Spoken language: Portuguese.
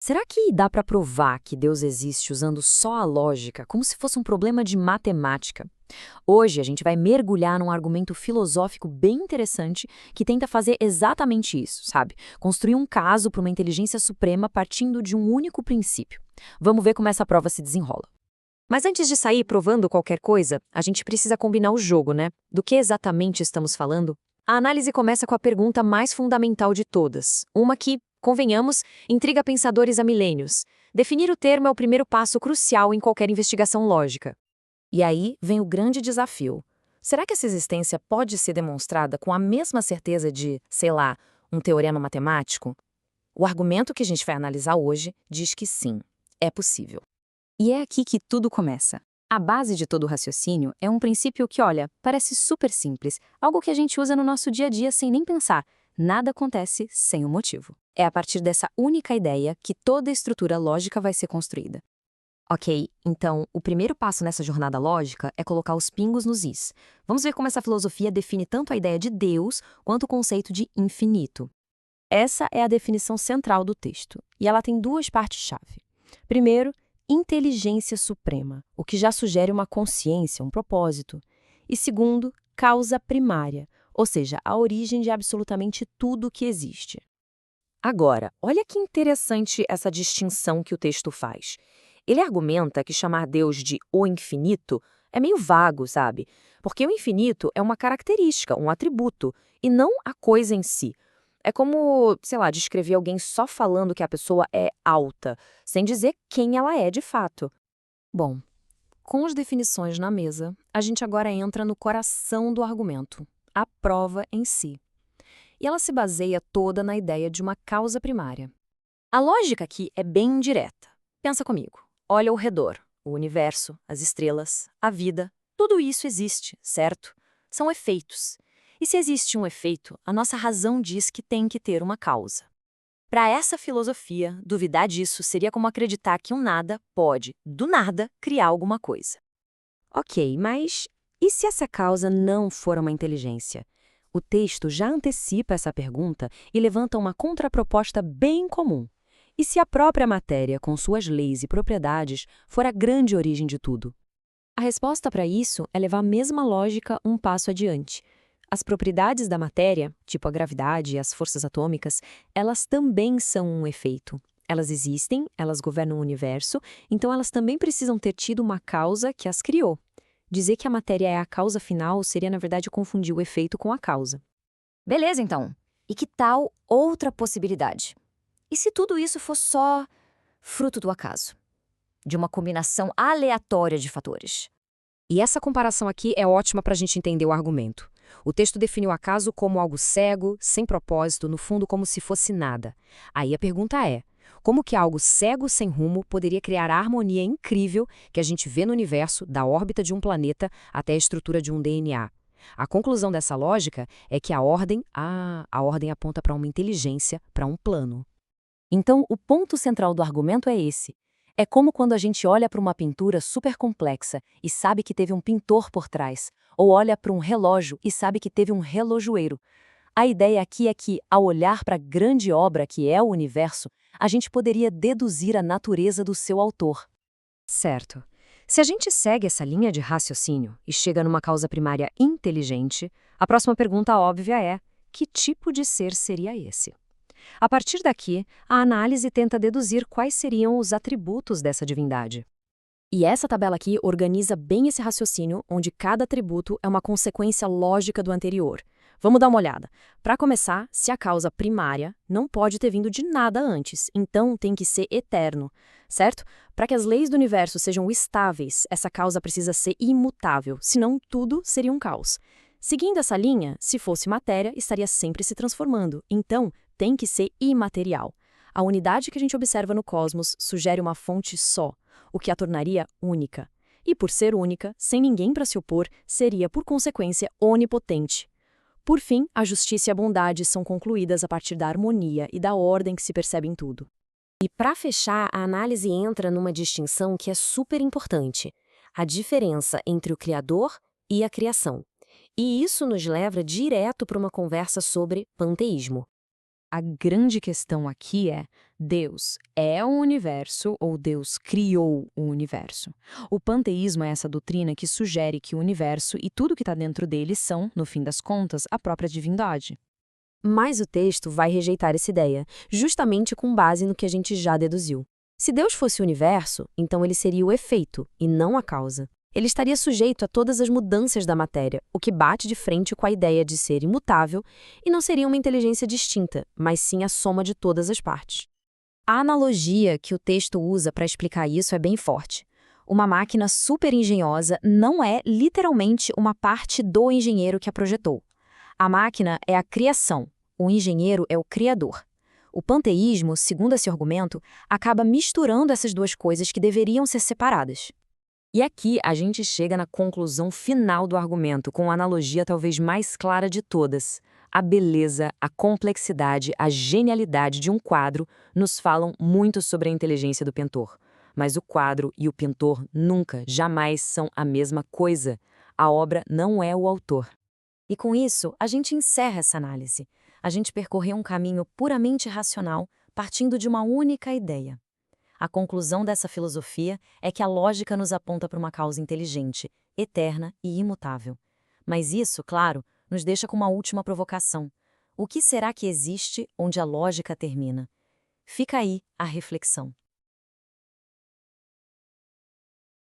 Será que dá para provar que Deus existe usando só a lógica, como se fosse um problema de matemática? Hoje a gente vai mergulhar num argumento filosófico bem interessante que tenta fazer exatamente isso, sabe? Construir um caso para uma inteligência suprema partindo de um único princípio. Vamos ver como essa prova se desenrola. Mas antes de sair provando qualquer coisa, a gente precisa combinar o jogo, né? Do que exatamente estamos falando? A análise começa com a pergunta mais fundamental de todas, uma que, convenhamos, intriga pensadores há milênios. Definir o termo é o primeiro passo crucial em qualquer investigação lógica. E aí vem o grande desafio. Será que essa existência pode ser demonstrada com a mesma certeza de, sei lá, um teorema matemático? O argumento que a gente vai analisar hoje diz que sim, é possível. E é aqui que tudo começa. A base de todo o raciocínio é um princípio que, olha, parece super simples, algo que a gente usa no nosso dia a dia sem nem pensar. Nada acontece sem um motivo. É a partir dessa única ideia que toda a estrutura lógica vai ser construída. Ok, então, o primeiro passo nessa jornada lógica é colocar os pingos nos is. Vamos ver como essa filosofia define tanto a ideia de Deus quanto o conceito de infinito. Essa é a definição central do texto, e ela tem duas partes-chave. Primeiro, inteligência suprema, o que já sugere uma consciência, um propósito. E segundo, causa primária, ou seja, a origem de absolutamente tudo que existe. Agora, olha que interessante essa distinção que o texto faz. Ele argumenta que chamar Deus de o infinito é meio vago, sabe? Porque o infinito é uma característica, um atributo, e não a coisa em si. É como, sei lá, descrever alguém só falando que a pessoa é alta, sem dizer quem ela é de fato. Bom, com as definições na mesa, a gente agora entra no coração do argumento, a prova em si. E ela se baseia toda na ideia de uma causa primária. A lógica aqui é bem direta. Pensa comigo. Olha ao redor, o universo, as estrelas, a vida, tudo isso existe, certo? São efeitos. E se existe um efeito, a nossa razão diz que tem que ter uma causa. Para essa filosofia, duvidar disso seria como acreditar que um nada pode, do nada, criar alguma coisa. Ok, mas e se essa causa não for uma inteligência? O texto já antecipa essa pergunta e levanta uma contraproposta bem comum. E se a própria matéria, com suas leis e propriedades, for a grande origem de tudo? A resposta para isso é levar a mesma lógica um passo adiante. As propriedades da matéria, tipo a gravidade e as forças atômicas, elas também são um efeito. Elas existem, elas governam o universo, então elas também precisam ter tido uma causa que as criou. Dizer que a matéria é a causa final seria, na verdade, confundir o efeito com a causa. Beleza, então. E que tal outra possibilidade? E se tudo isso for só fruto do acaso? De uma combinação aleatória de fatores? E essa comparação aqui é ótima para a gente entender o argumento. O texto define o acaso como algo cego, sem propósito, no fundo como se fosse nada. Aí a pergunta é, como que algo cego sem rumo poderia criar a harmonia incrível que a gente vê no universo, da órbita de um planeta até a estrutura de um DNA? A conclusão dessa lógica é que a ordem aponta para uma inteligência, para um plano. Então, o ponto central do argumento é esse. É como quando a gente olha para uma pintura super complexa e sabe que teve um pintor por trás, ou olha para um relógio e sabe que teve um relojoeiro. A ideia aqui é que, ao olhar para a grande obra que é o universo, a gente poderia deduzir a natureza do seu autor. Certo. Se a gente segue essa linha de raciocínio e chega numa causa primária inteligente, a próxima pergunta óbvia é: que tipo de ser seria esse? A partir daqui, a análise tenta deduzir quais seriam os atributos dessa divindade. E essa tabela aqui organiza bem esse raciocínio, onde cada atributo é uma consequência lógica do anterior. Vamos dar uma olhada. Para começar, se a causa primária não pode ter vindo de nada antes, então tem que ser eterno, certo? Para que as leis do universo sejam estáveis, essa causa precisa ser imutável, senão tudo seria um caos. Seguindo essa linha, se fosse matéria, estaria sempre se transformando, então tem que ser imaterial. A unidade que a gente observa no cosmos sugere uma fonte só, o que a tornaria única. E por ser única, sem ninguém para se opor, seria, por consequência, onipotente. Por fim, a justiça e a bondade são concluídas a partir da harmonia e da ordem que se percebe em tudo. E para fechar, a análise entra numa distinção que é super importante: a diferença entre o Criador e a criação. E isso nos leva direto para uma conversa sobre panteísmo. A grande questão aqui é: Deus é o universo ou Deus criou o universo? O panteísmo é essa doutrina que sugere que o universo e tudo que está dentro dele são, no fim das contas, a própria divindade. Mas o texto vai rejeitar essa ideia, justamente com base no que a gente já deduziu. Se Deus fosse o universo, então ele seria o efeito, e não a causa. Ele estaria sujeito a todas as mudanças da matéria, o que bate de frente com a ideia de ser imutável, e não seria uma inteligência distinta, mas sim a soma de todas as partes. A analogia que o texto usa para explicar isso é bem forte. Uma máquina super engenhosa não é literalmente uma parte do engenheiro que a projetou. A máquina é a criação, o engenheiro é o criador. O panteísmo, segundo esse argumento, acaba misturando essas duas coisas que deveriam ser separadas. E aqui a gente chega na conclusão final do argumento, com a analogia talvez mais clara de todas. A beleza, a complexidade, a genialidade de um quadro nos falam muito sobre a inteligência do pintor. Mas o quadro e o pintor nunca, jamais são a mesma coisa. A obra não é o autor. E com isso, a gente encerra essa análise. A gente percorreu um caminho puramente racional, partindo de uma única ideia. A conclusão dessa filosofia é que a lógica nos aponta para uma causa inteligente, eterna e imutável. Mas isso, claro, nos deixa com uma última provocação. O que será que existe onde a lógica termina? Fica aí a reflexão.